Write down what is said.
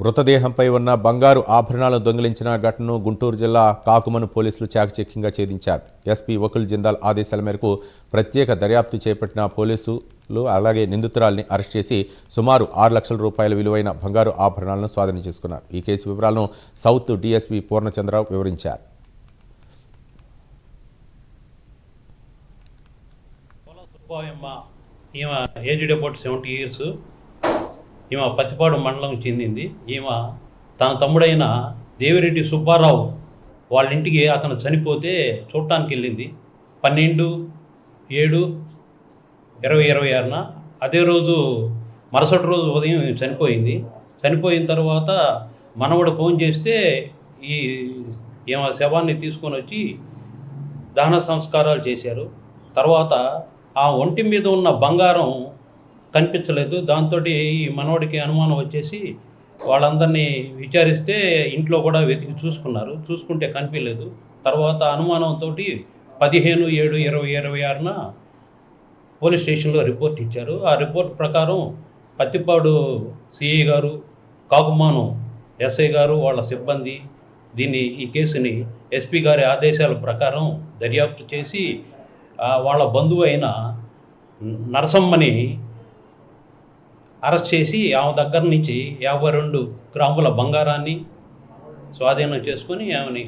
మృతదేహంపై ఉన్న బంగారు ఆభరణాలను దొంగిలించిన ఘటనను గుంటూరు జిల్లా కాకుమను పోలీసులు చాకచక్యంగా ఛేదించారు. ఎస్పీ వకుల్ జిందాల్ ఆదేశాల మేరకు ప్రత్యేక దర్యాప్తు చేపట్టిన పోలీసులు అలాగే నిందితురాల్ని అరెస్ట్ చేసి సుమారు 6 లక్షల రూపాయల విలువైన బంగారు ఆభరణాలను స్వాధీనం చేసుకున్నారు. ఈ కేసు వివరాలను సౌత్ డీఎస్పీ పూర్ణచంద్ర వివరించారు. Aged about 70 years. ఈమె పత్తిపాడు మండలం చెందింది. ఈమె తన తమ్ముడైన దేవిరెడ్డి సుబ్బారావు వాళ్ళ ఇంటికి అతను చనిపోతే చూడటానికి వెళ్ళింది 12/7/2026. అదే రోజు మరుసటి రోజు ఉదయం చనిపోయింది. చనిపోయిన తర్వాత మనవడు ఫోన్ చేస్తే ఈమె శవాన్ని తీసుకొని వచ్చి దహన సంస్కారాలు చేశారు. తర్వాత ఆ ఒంటి మీద ఉన్న బంగారం కనిపించలేదు. దాంతో ఈ మనవడికి అనుమానం వచ్చేసి వాళ్ళందరినీ విచారిస్తే ఇంట్లో కూడా వెతికి చూసుకుంటే కనిపించలేదు. తర్వాత అనుమానంతో 15/7/2026 పోలీస్ స్టేషన్లో రిపోర్ట్ ఇచ్చారు. ఆ రిపోర్ట్ ప్రకారం పత్తిపాడు సిఐ గారు, కాకుమాను ఎస్ఐ గారు, వాళ్ళ సిబ్బంది ఈ కేసుని ఎస్పీ గారి ఆదేశాల ప్రకారం దర్యాప్తు చేసి వాళ్ళ బంధువు అయిన నరసమ్మని అరెస్ట్ చేసి ఆమె దగ్గర నుంచి 52 గ్రాముల బంగారాన్ని స్వాధీనం చేసుకొని ఆమెని